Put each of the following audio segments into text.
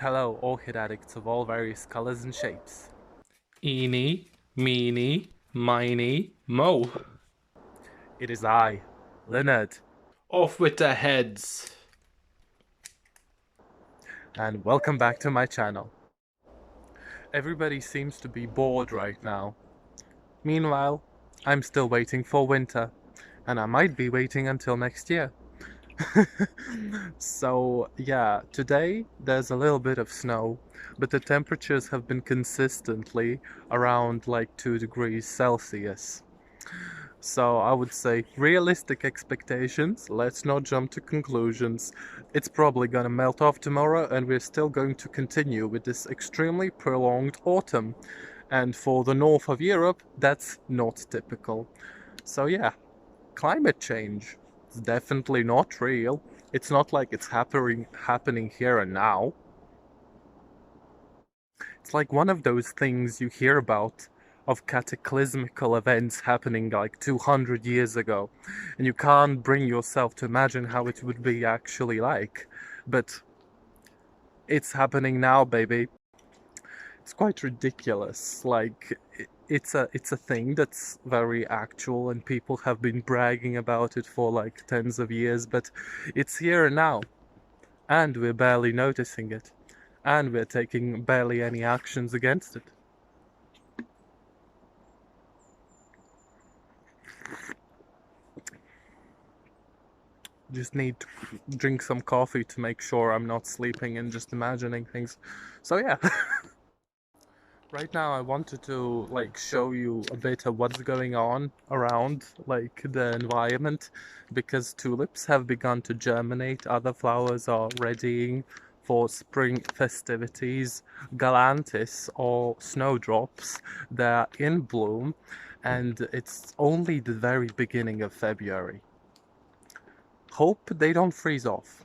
Hello, orchid addicts of all various colors and shapes. Eeny, meeny, miny, mo. It is I, Leonard, Off with their heads. and welcome back to my channel. Everybody seems to be bored right now. Meanwhile, I'm still waiting for winter, and I might be waiting until next year. So yeah, today there's a little bit of snow, but the temperatures have been consistently around like 2 degrees Celsius. So I would say realistic expectations, let's not jump to conclusions. It's probably gonna melt off tomorrow and we're still going to continue with this extremely prolonged autumn. And for the north of Europe, that's not typical. So yeah, climate change. It's definitely not real. It's not like it's happening here and now. It's like one of those things you hear about of cataclysmical events happening like 200 years ago, and you can't bring yourself to imagine how it would be actually like. But it's happening now, baby. It's quite ridiculous. Like it's a thing that's very actual, and people have been bragging about it for like tens of years, but it's here and now, and we're barely noticing it, and we're taking barely any actions against it. Just need to drink some coffee to make sure I'm not sleeping and just imagining things. So yeah. Right now I wanted to like show you a bit of what's going on around like the environment, because tulips have begun to germinate, other flowers are readying for spring festivities, galantis or snowdrops, they're in bloom, and it's only the very beginning of February. Hope they don't freeze off.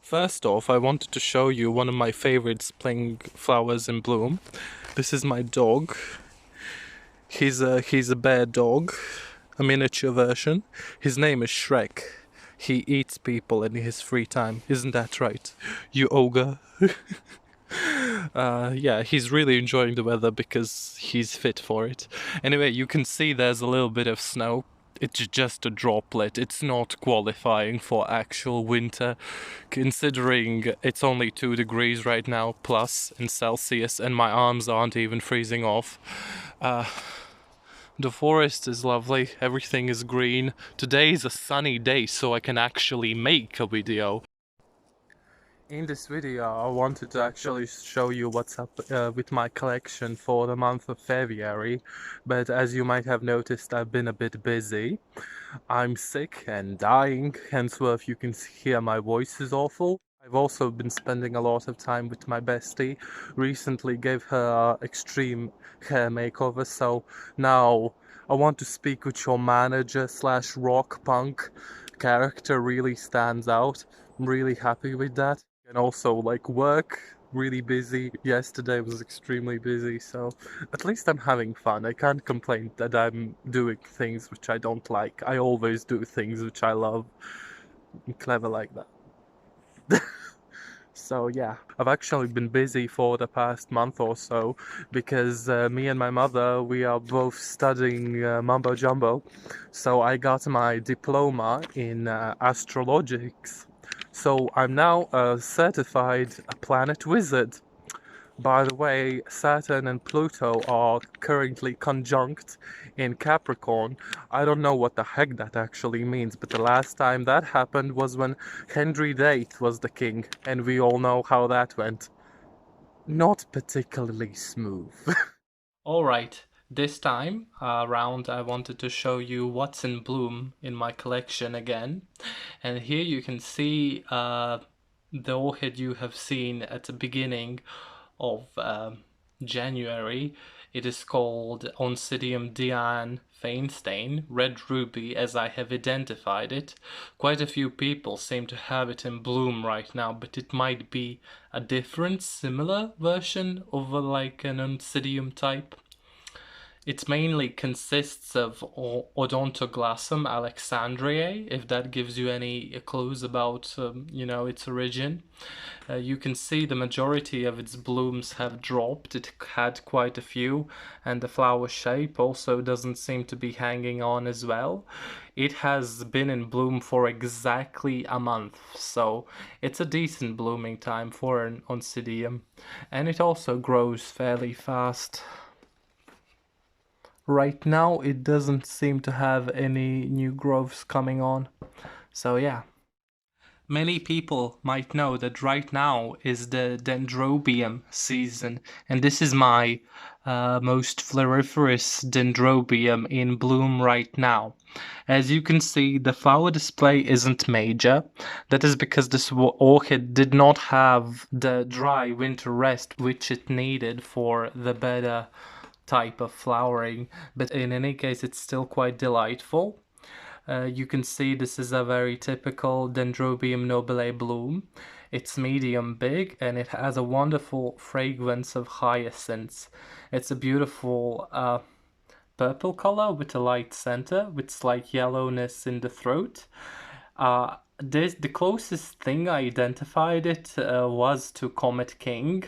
First off, I wanted to show you one of my favorites playing flowers in bloom. This is my dog. He's a bear dog, a miniature version. His name is Shrek. He eats people in his free time. Isn't that right, you ogre? Yeah, he's really enjoying the weather because he's fit for it. Anyway, you can see there's a little bit of snow. It's just a droplet. It's not qualifying for actual winter, considering it's only 2 degrees right now plus in Celsius, and my arms aren't even freezing off. The forest is lovely, everything is green. Today is a sunny day, so I can actually make a video. In this video, I wanted to actually show you what's up with my collection for the month of February, but as you might have noticed, I've been a bit busy. I'm sick and dying, hence if you can hear my voice is awful. I've also been spending a lot of time with my bestie. Recently gave her extreme hair makeover, so now I want to speak with your manager slash rock punk character really stands out. I'm really happy with that. And also like work, really busy. Yesterday was extremely busy, so at least I'm having fun. I can't complain that I'm doing things which I don't like. I always do things which I love. I'm clever like that. So yeah, I've actually been busy for the past month or so because me and my mother, we are both studying mumbo jumbo. So I got my diploma in astrologics. So I'm now a certified planet wizard. By the way, Saturn and Pluto are currently conjunct in Capricorn. I don't know what the heck that actually means, but the last time that happened was when Henry VIII was the king, and we all know how that went. Not particularly smooth. Alright, this time around I wanted to show you what's in bloom in my collection again. And here you can see the orchid you have seen at the beginning of January. It is called Oncidium Diane Feinstein, red ruby as I have identified it. Quite a few people seem to have it in bloom right now, but it might be a different, similar version of like an Oncidium type. It mainly consists of Odontoglossum alexandriae, if that gives you any clues about, its origin. You can see the majority of its blooms have dropped. It had quite a few, and the flower shape also doesn't seem to be hanging on as well. It has been in bloom for exactly a month, so it's a decent blooming time for an Oncidium, and it also grows fairly fast. Right now, it doesn't seem to have any new growths coming on. So yeah. Many people might know that right now is the dendrobium season, and this is my most floriferous dendrobium in bloom right now. As you can see, the flower display isn't major. That is because this orchid did not have the dry winter rest which it needed for the better type of flowering, but in any case it's still quite delightful. You can see this is a very typical Dendrobium nobile bloom. It's medium big and it has a wonderful fragrance of hyacinths. It's a beautiful purple color with a light center with slight yellowness in the throat. The closest thing I identified it was to Comet King.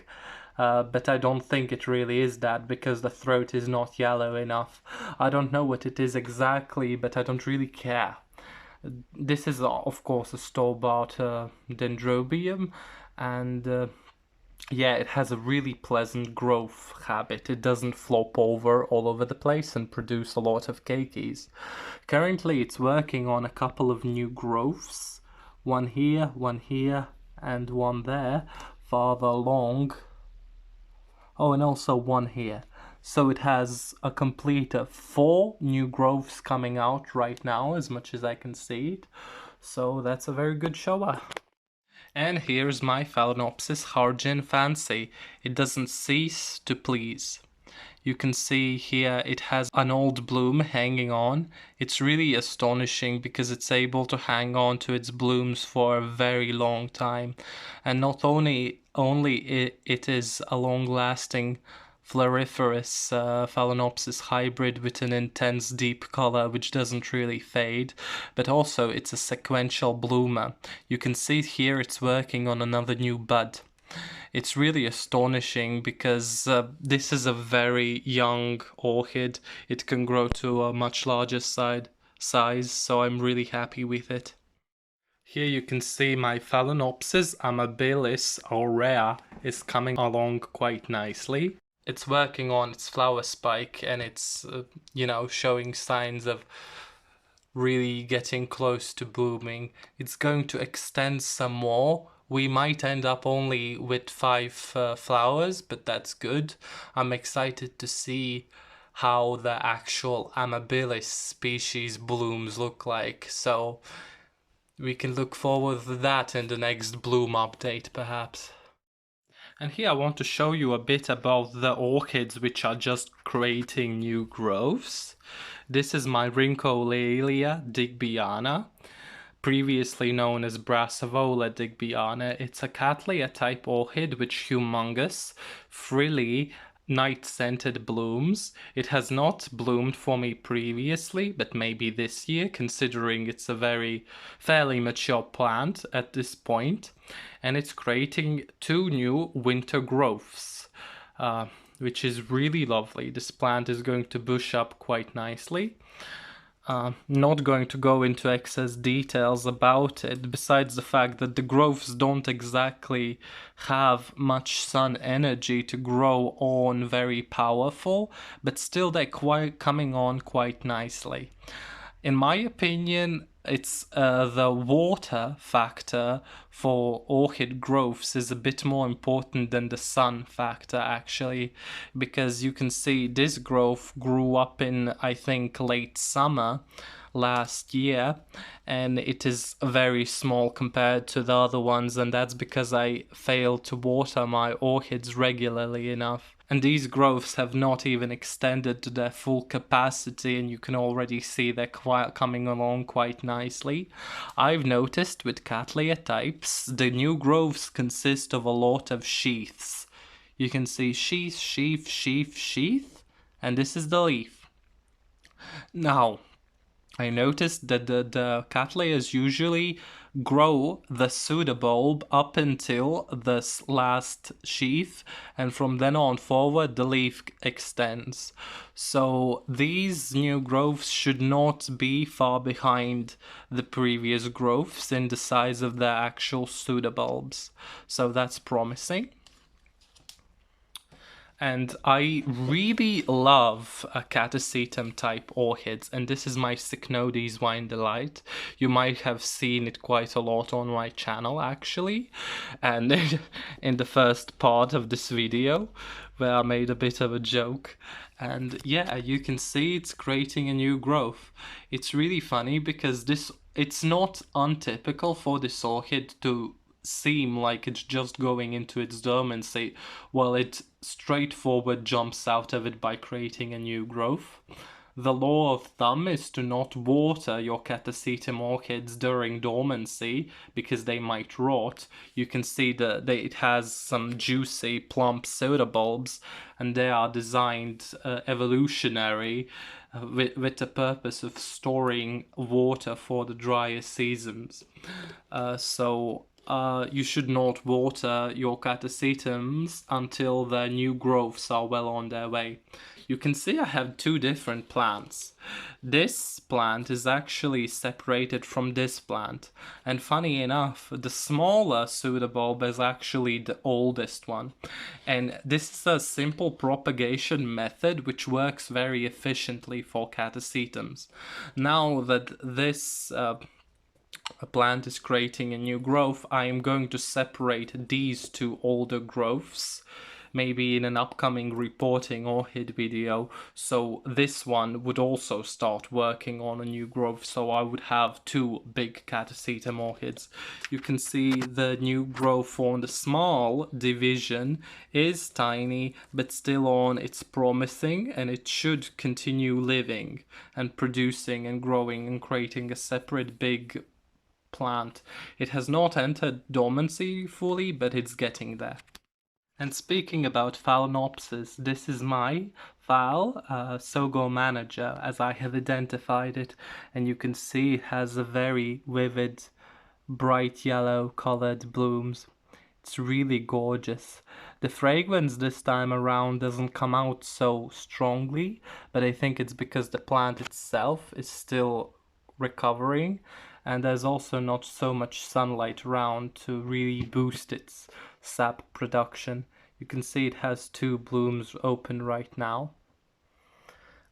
But I don't think it really is that because the throat is not yellow enough. I don't know what it is exactly, but I don't really care. This is, of course, a store-bought dendrobium, and yeah, it has a really pleasant growth habit. It doesn't flop over all over the place and produce a lot of keikis. Currently, it's working on a couple of new growths. One here, and one there, farther along. Oh, and also one here. So it has a complete 4 new growths coming out right now, as much as I can see it. So that's a very good showa. And here's my Phalaenopsis Harjin Fancy. It doesn't cease to please. You can see here it has an old bloom hanging on. It's really astonishing because it's able to hang on to its blooms for a very long time. And not only it is a long-lasting floriferous Phalaenopsis hybrid with an intense deep color which doesn't really fade, but also it's a sequential bloomer. You can see here it's working on another new bud. It's really astonishing because this is a very young orchid. It can grow to a much larger size, so I'm really happy with it. Here you can see my Phalaenopsis amabilis aurea is coming along quite nicely. It's working on its flower spike and it's, showing signs of really getting close to blooming. It's going to extend some more. We might end up only with 5 flowers, but that's good. I'm excited to see how the actual amabilis species blooms look like. So we can look forward to that in the next bloom update, perhaps. And here I want to show you a bit about the orchids which are just creating new growths. This is my Rhyncholealia digbyana, previously known as Brassavola digbyana. It's a Cattleya type orchid with humongous, frilly, night-scented blooms. It has not bloomed for me previously, but maybe this year, considering it's a fairly mature plant at this point. And it's creating 2 new winter growths, which is really lovely. This plant is going to bush up quite nicely. Not going to go into excess details about it, besides the fact that the growths don't exactly have much sun energy to grow on very powerful, but still they're coming on quite nicely. In my opinion, it's the water factor for orchid growths is a bit more important than the sun factor, actually, because you can see this growth grew up in, I think, late summer last year, and it is very small compared to the other ones, and that's because I failed to water my orchids regularly enough. And these growths have not even extended to their full capacity, and you can already see they're coming along quite nicely. I've noticed with Cattleya types, the new growths consist of a lot of sheaths. You can see sheath, sheath, sheath, sheath, and this is the leaf. Now, I noticed that the cattleyas usually grow the pseudobulb up until this last sheath, and from then on forward the leaf extends. So these new growths should not be far behind the previous growths in the size of the actual pseudobulbs. So that's promising. And I really love catasetum type orchids, and this is my Cycnodes Wine Delight. You might have seen it quite a lot on my channel actually, and in the first part of this video where I made a bit of a joke. And yeah, you can see it's creating a new growth. It's really funny because it's not untypical for this orchid to seem like it's just going into its dormancy, while it straightforward jumps out of it by creating a new growth. The law of thumb is to not water your catasetum orchids during dormancy because they might rot. You can see that it has some juicy plump soda bulbs, and they are designed evolutionary with the purpose of storing water for the drier seasons. You should not water your catasetums until the new growths are well on their way. You can see I have two different plants. This plant is actually separated from this plant, and funny enough, the smaller pseudobulb is actually the oldest one. And this is a simple propagation method which works very efficiently for catasetums. Now that this a plant is creating a new growth, I am going to separate these two older growths, maybe in an upcoming reporting orchid video. So this one would also start working on a new growth, so I would have two big catasetum orchids. You can see the new growth on the small division is tiny, but still on, it's promising, and it should continue living and producing and growing and creating a separate big plant. It has not entered dormancy fully, but it's getting there. And speaking about Phalaenopsis, this is my Phal, Sogo Manager, as I have identified it, and you can see it has a very vivid, bright yellow colored blooms. It's really gorgeous. The fragrance this time around doesn't come out so strongly, but I think it's because the plant itself is still recovering, and there's also not so much sunlight around to really boost its sap production. You can see it has two blooms open right now.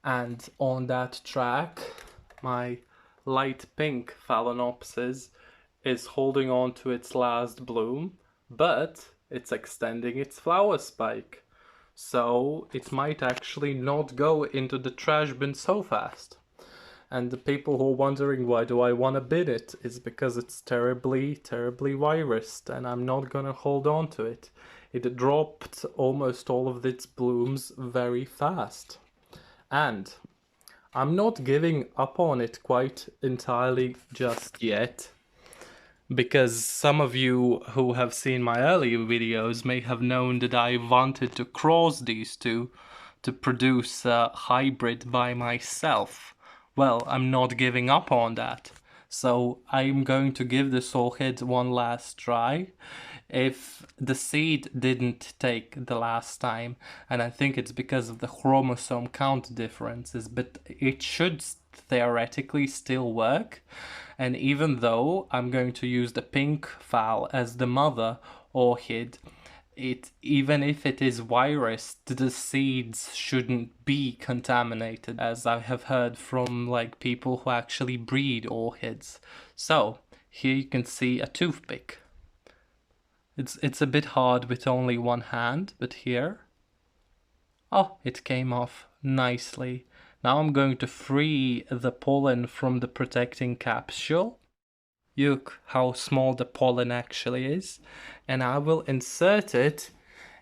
And on that track, my light pink Phalaenopsis is holding on to its last bloom, but it's extending its flower spike. So it might actually not go into the trash bin so fast. And the people who are wondering why do I want to bin it is because it's terribly, terribly virused, and I'm not gonna hold on to it. It dropped almost all of its blooms very fast. And I'm not giving up on it quite entirely just yet, because some of you who have seen my earlier videos may have known that I wanted to cross these two to produce a hybrid by myself. Well, I'm not giving up on that. So I'm going to give this orchid one last try. If the seed didn't take the last time, and I think it's because of the chromosome count differences, but it should theoretically still work. And even though I'm going to use the pink phal as the mother orchid, even if it is virus, the seeds shouldn't be contaminated, as I have heard from like people who actually breed orchids. So here you can see a toothpick. It's a bit hard with only one hand, but here, oh, it came off nicely. Now I'm going to free the pollen from the protecting capsule. Look how small the pollen actually is, and I will insert it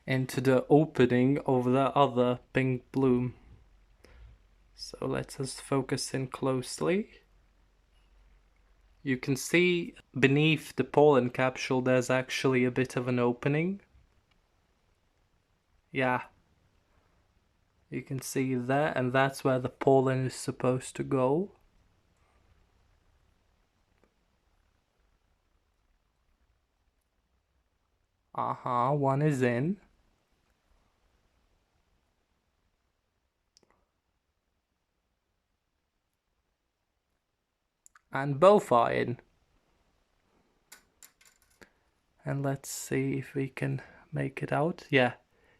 into the opening of the other pink bloom. So let's just focus in closely. You can see beneath the pollen capsule there's actually a bit of an opening. Yeah. You can see there, and that's where the pollen is supposed to go. One is in. And both are in. And let's see if we can make it out. Yeah,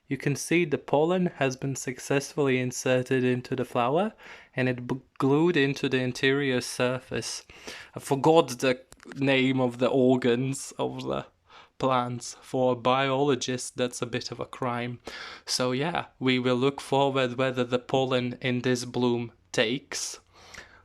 you can see the pollen has been successfully inserted into the flower and it glued into the interior surface. I forgot the name of the organs of the plants. For a biologist, that's a bit of a crime. So yeah, we will look forward whether the pollen in this bloom takes.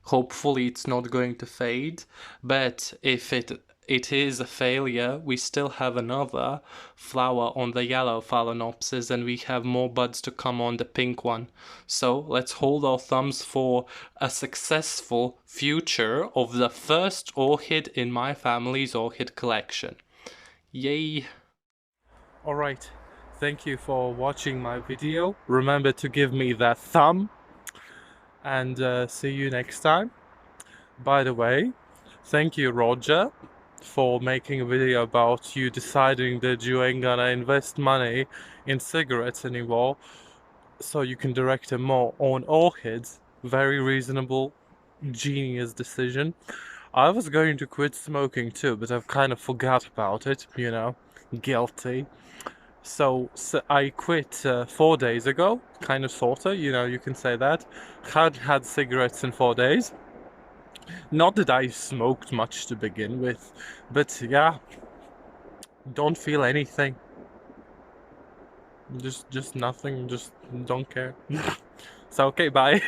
Hopefully it's not going to fade, but if it is a failure, we still have another flower on the yellow phalaenopsis and we have more buds to come on the pink one. So let's hold our thumbs for a successful future of the first orchid in my family's orchid collection. Yay! Alright, thank you for watching my video. Remember to give me that thumb and see you next time. By the way, thank you Roger for making a video about you deciding that you ain't gonna invest money in cigarettes anymore so you can direct them more on orchids. Very reasonable, genius decision. I was going to quit smoking too, but I've kind of forgot about it, you know, guilty. So I quit 4 days ago, kind of sorta, you know, you can say that. Hadn't had cigarettes in 4 days. Not that I smoked much to begin with, but yeah, don't feel anything. Just nothing, just don't care. So okay, bye.